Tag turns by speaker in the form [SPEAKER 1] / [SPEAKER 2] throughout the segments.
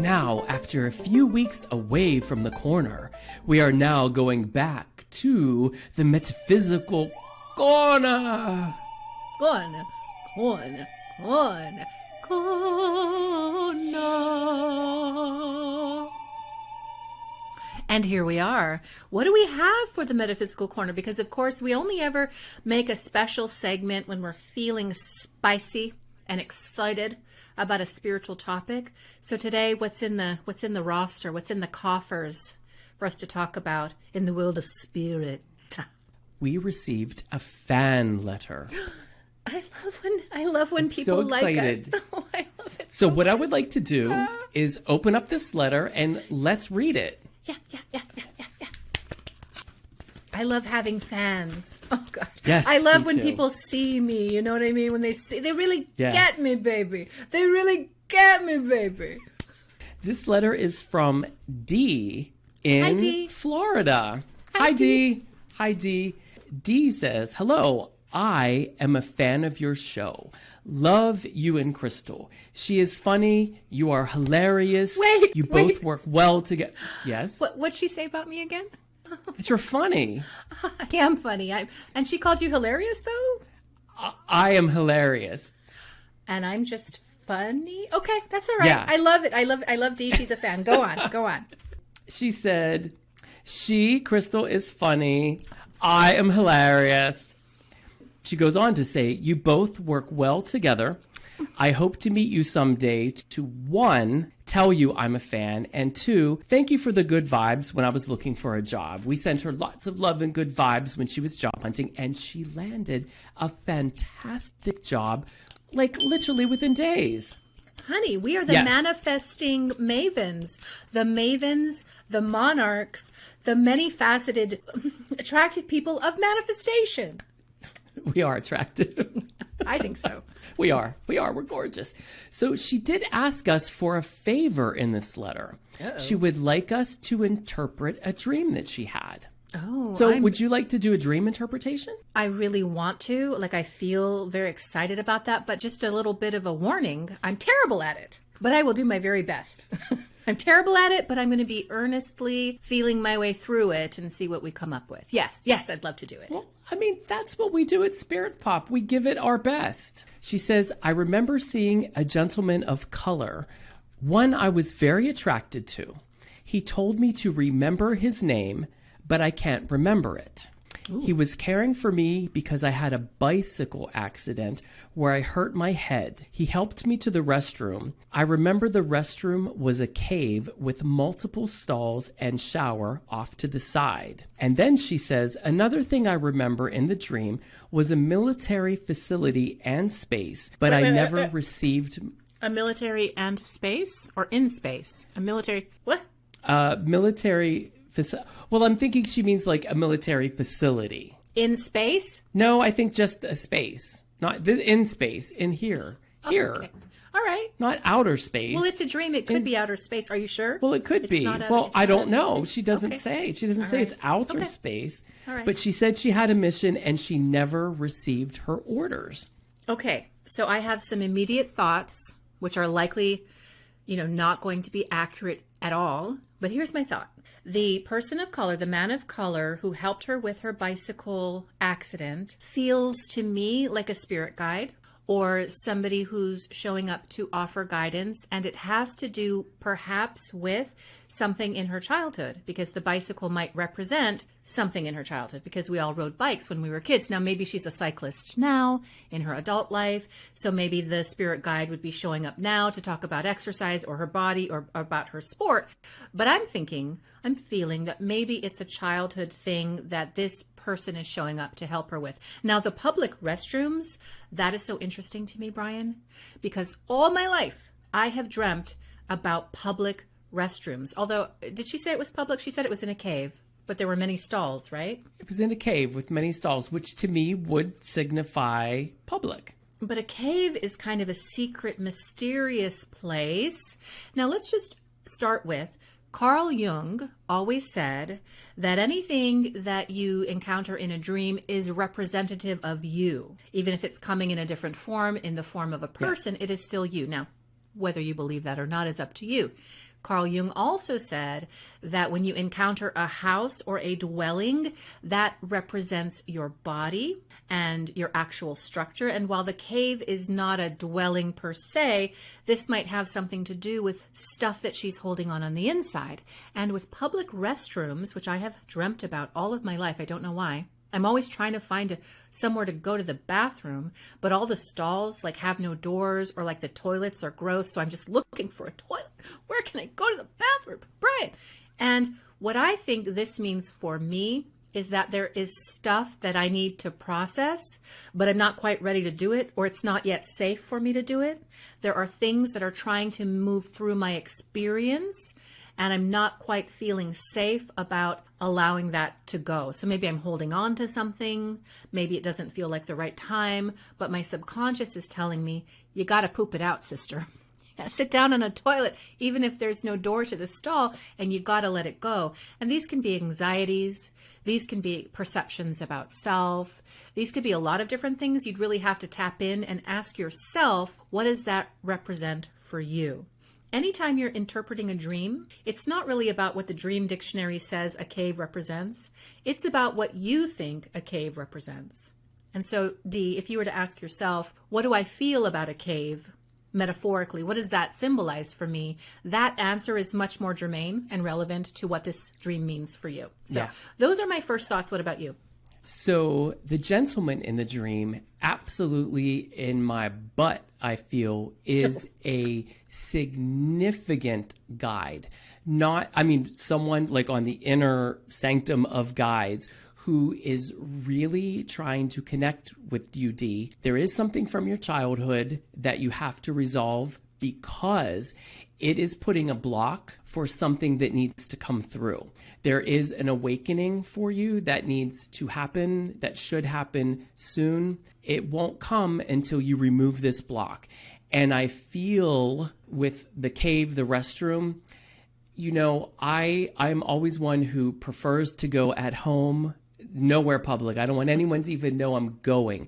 [SPEAKER 1] Now, after a few weeks away from the corner, we are now going back to the metaphysical corner.
[SPEAKER 2] Corner. And here we are. What do we have for the Metaphysical Corner? Because, of course, we only ever make a special segment when we're feeling spicy and excited about a spiritual topic. So today, what's in the roster? What's in the coffers for us to talk about in the world of spirit?
[SPEAKER 1] We received a fan letter.
[SPEAKER 2] I love when people
[SPEAKER 1] so
[SPEAKER 2] like
[SPEAKER 1] excited.
[SPEAKER 2] us. Oh, I love it.
[SPEAKER 1] So what I would like to do is open up this letter and let's read it.
[SPEAKER 2] Yeah. I love having fans. Oh God.
[SPEAKER 1] Yes,
[SPEAKER 2] I love
[SPEAKER 1] me
[SPEAKER 2] when
[SPEAKER 1] too.
[SPEAKER 2] people see me. You know what I mean? When they really
[SPEAKER 1] Yes.
[SPEAKER 2] get me, baby. They really get me, baby.
[SPEAKER 1] This letter is from D in
[SPEAKER 2] Hi, Dee.
[SPEAKER 1] Florida.
[SPEAKER 2] Hi,
[SPEAKER 1] Dee. Hi, Dee. Dee says, hello, I am a fan of your show. Love you and Crystal. She is funny. You are hilarious. You both work well together. Yes?
[SPEAKER 2] What'd she say about me again?
[SPEAKER 1] That you're funny.
[SPEAKER 2] I am funny. And she called you hilarious, though?
[SPEAKER 1] I am hilarious.
[SPEAKER 2] And I'm just funny? Okay, that's all right.
[SPEAKER 1] Yeah.
[SPEAKER 2] I love it. I love Dee. She's a fan. Go on.
[SPEAKER 1] She said, Crystal, is funny. I am hilarious. She goes on to say, you both work well together. I hope to meet you someday to, 1, tell you I'm a fan, and 2, thank you for the good vibes when I was looking for a job. We sent her lots of love and good vibes when she was job hunting, and she landed a fantastic job, like literally within days.
[SPEAKER 2] Honey, we are the manifesting mavens, the monarchs, the many-faceted, attractive people of manifestation.
[SPEAKER 1] We are attractive.
[SPEAKER 2] I think so.
[SPEAKER 1] We are. We're gorgeous. So she did ask us for a favor in this letter.
[SPEAKER 2] Uh-oh.
[SPEAKER 1] She would like us to interpret a dream that she had.
[SPEAKER 2] Oh,
[SPEAKER 1] So would you like to do a dream interpretation?
[SPEAKER 2] I really want to. Like, I feel very excited about that, but just a little bit of a warning. I'm terrible at it, but I will do my very best. I'm terrible at it, but I'm going to be earnestly feeling my way through it and see what we come up with. Yes, I'd love to do it.
[SPEAKER 1] Well, I mean, that's what we do at Spirit Pop. We give it our best. She says, I remember seeing a gentleman of color, one I was very attracted to. He told me to remember his name, but I can't remember it. Ooh. He was caring for me because I had a bicycle accident where I hurt my head. He helped me to the restroom. I remember the restroom was a cave with multiple stalls and shower off to the side. And then she says, another thing I remember in the dream was a military facility and space, but I never received...
[SPEAKER 2] A military and space? Or in space? A military... What?
[SPEAKER 1] Military... Well, I'm thinking she means like a military facility.
[SPEAKER 2] In space?
[SPEAKER 1] No, I think just a space. Not this, in space, in here. Here.
[SPEAKER 2] Okay. All right.
[SPEAKER 1] Not outer space.
[SPEAKER 2] Well, it's a dream. It could be outer space. Are you sure?
[SPEAKER 1] Well, it could be. Well, I don't know. She doesn't say. She doesn't say it's outer space.
[SPEAKER 2] All right.
[SPEAKER 1] But she said she had a mission and she never received her orders.
[SPEAKER 2] Okay. So I have some immediate thoughts, which are likely, not going to be accurate at all. But here's my thought. The person of color, the man of color who helped her with her bicycle accident feels to me like a spirit guide or somebody who's showing up to offer guidance. And it has to do perhaps with something in her childhood, because the bicycle might represent something in her childhood, because we all rode bikes when we were kids. Now, maybe she's a cyclist now in her adult life. So maybe the spirit guide would be showing up now to talk about exercise or her body or about her sport. But I'm feeling that maybe it's a childhood thing that this person is showing up to help her with. Now, the public restrooms, that is so interesting to me, Bryan, because all my life I have dreamt about public restrooms. Although, did she say it was public? She said it was in a cave, but there were many stalls, right?
[SPEAKER 1] It was in a cave with many stalls, which to me would signify public.
[SPEAKER 2] But a cave is kind of a secret, mysterious place. Now, let's just start with Carl Jung always said that anything that you encounter in a dream is representative of you. Even if it's coming in a different form, in the form of a person, It is still you. Now, whether you believe that or not is up to you. Carl Jung also said that when you encounter a house or a dwelling, that represents your body and your actual structure. And while the cave is not a dwelling per se, this might have something to do with stuff that she's holding on the inside. And with public restrooms, which I have dreamt about all of my life, I don't know why. I'm always trying to find somewhere to go to the bathroom, but all the stalls like have no doors, or like the toilets are gross. So I'm just looking for a toilet. Where can I go to the bathroom, Bryan? And what I think this means for me is that there is stuff that I need to process, but I'm not quite ready to do it, or it's not yet safe for me to do it. There are things that are trying to move through my experience, and I'm not quite feeling safe about allowing that to go. So maybe I'm holding on to something. Maybe it doesn't feel like the right time, but my subconscious is telling me, you got to poop it out, sister. Sit down on a toilet, even if there's no door to the stall, and you got to let it go. And these can be anxieties. These can be perceptions about self. These could be a lot of different things. You'd really have to tap in and ask yourself, what does that represent for you? Anytime you're interpreting a dream, it's not really about what the dream dictionary says a cave represents. It's about what you think a cave represents. And so, Dee, if you were to ask yourself, what do I feel about a cave? Metaphorically, what does that symbolize for me? That answer is much more germane and relevant to what this dream means for you. So those are my first thoughts. What about you?
[SPEAKER 1] So the gentleman in the dream, absolutely in my butt, I feel, is a significant guide. Someone like on the inner sanctum of guides who is really trying to connect with you, Dee. There is something from your childhood that you have to resolve because it is putting a block for something that needs to come through. There is an awakening for you that needs to happen, that should happen soon. It won't come until you remove this block. And I feel with the cave, the restroom, I'm always one who prefers to go at home, nowhere public. I don't want anyone to even know I'm going.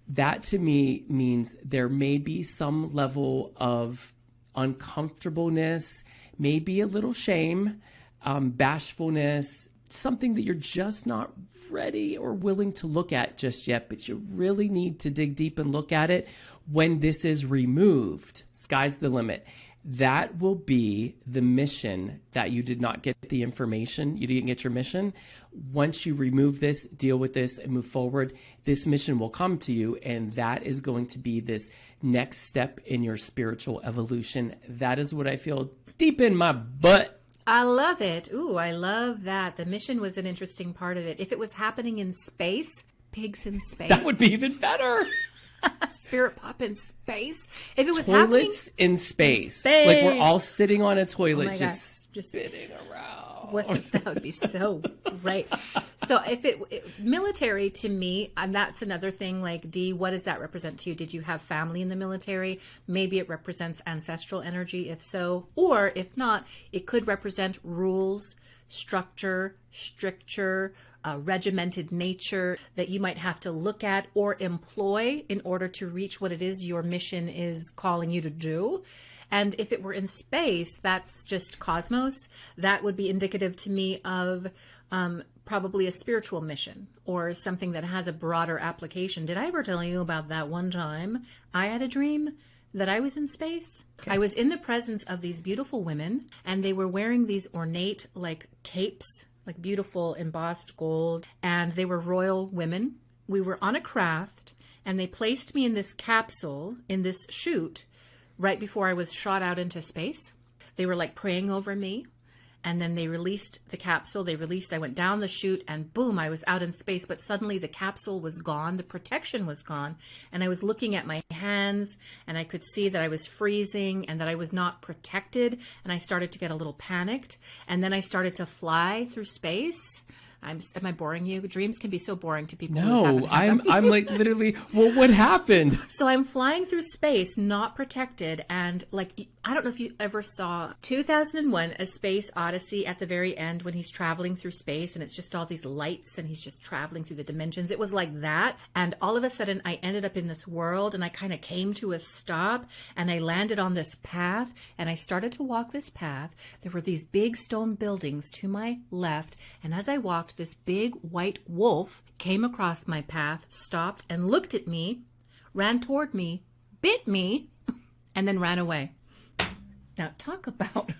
[SPEAKER 1] That to me means there may be some level of uncomfortableness, maybe a little shame, bashfulness, something that you're just not ready or willing to look at just yet, but you really need to dig deep and look at it. When this is removed, sky's the limit. That will be the mission that you did not get the information. You didn't get your mission. Once you remove this, deal with this, and move forward, this mission will come to you. And that is going to be this next step in your spiritual evolution. That is what I feel deep in my butt.
[SPEAKER 2] I love it. Ooh, I love that. The mission was an interesting part of it. If it was happening in space, pigs in space.
[SPEAKER 1] That would be even better.
[SPEAKER 2] Spirit pop in space. If it was
[SPEAKER 1] toilets
[SPEAKER 2] happening
[SPEAKER 1] in space. Like we're all sitting on a toilet, just spinning around.
[SPEAKER 2] That would be so great. So if military to me, and that's another thing, like Dee, what does that represent to you? Did you have family in the military? Maybe it represents ancestral energy, if so. Or if not, it could represent rules, structure, stricture, regimented nature that you might have to look at or employ in order to reach what it is your mission is calling you to do. And if it were in space, that's just cosmos. That would be indicative to me of probably a spiritual mission or something that has a broader application. Did I ever tell you about that one time I had a dream that I was in space? Okay. I was in the presence of these beautiful women, and they were wearing these ornate like capes, like beautiful embossed gold, and they were royal women. We were on a craft, and they placed me in this capsule, in this chute, right before I was shot out into space. They were like praying over me, and then they released the capsule. I went down the chute, and boom, I was out in space, but suddenly the capsule was gone, the protection was gone, and I was looking at my hands, and I could see that I was freezing and that I was not protected, and I started to get a little panicked, and then I started to fly through space. Am I boring you? Dreams can be so boring to people. Who haven't
[SPEAKER 1] No,
[SPEAKER 2] had them.
[SPEAKER 1] I'm like literally, well, what happened?
[SPEAKER 2] So I'm flying through space, not protected, and like, I don't know if you ever saw 2001, A Space Odyssey at the very end when he's traveling through space and it's just all these lights and he's just traveling through the dimensions. It was like that. And all of a sudden I ended up in this world and I kind of came to a stop and I landed on this path and I started to walk this path. There were these big stone buildings to my left. And as I walked, this big white wolf came across my path, stopped and looked at me, ran toward me, bit me, and then ran away. Now, talk about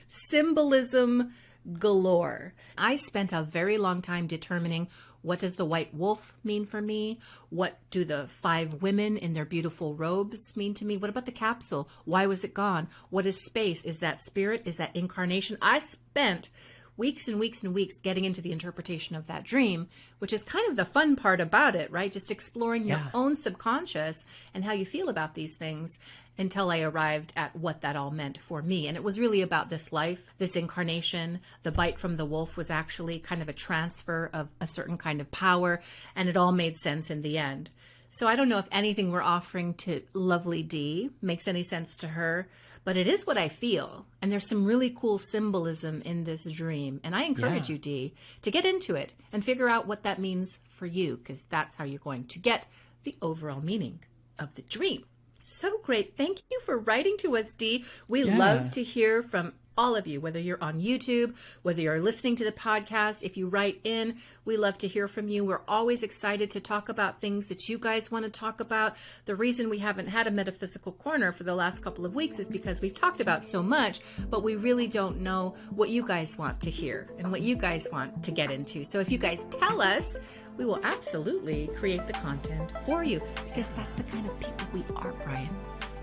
[SPEAKER 2] symbolism galore. I spent a very long time determining, what does the white wolf mean for me? What do the 5 women in their beautiful robes mean to me? What about the capsule? Why was it gone? What is space? Is that spirit? Is that incarnation? I spent weeks and weeks and weeks getting into the interpretation of that dream, which is kind of the fun part about it, right? Just exploring your own subconscious and how you feel about these things, until I arrived at what that all meant for me. And it was really about this life, this incarnation. The bite from the wolf was actually kind of a transfer of a certain kind of power, and it all made sense in the end. So I don't know if anything we're offering to lovely Dee makes any sense to her, but it is what I feel. And there's some really cool symbolism in this dream. And I encourage you, Dee, to get into it and figure out what that means for you, because that's how you're going to get the overall meaning of the dream. So great. Thank you for writing to us, Dee. We love to hear from all of you, whether you're on YouTube, whether you're listening to the podcast. If you write in, we love to hear from you. We're always excited to talk about things that you guys want to talk about. The reason we haven't had a Metaphysical Corner for the last couple of weeks is because we've talked about so much, but we really don't know what you guys want to hear and what you guys want to get into. So if you guys tell us, we will absolutely create the content for you, because that's the kind of people we are, Bryan.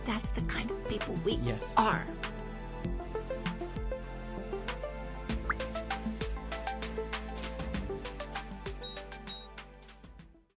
[SPEAKER 2] That's the kind of people we are.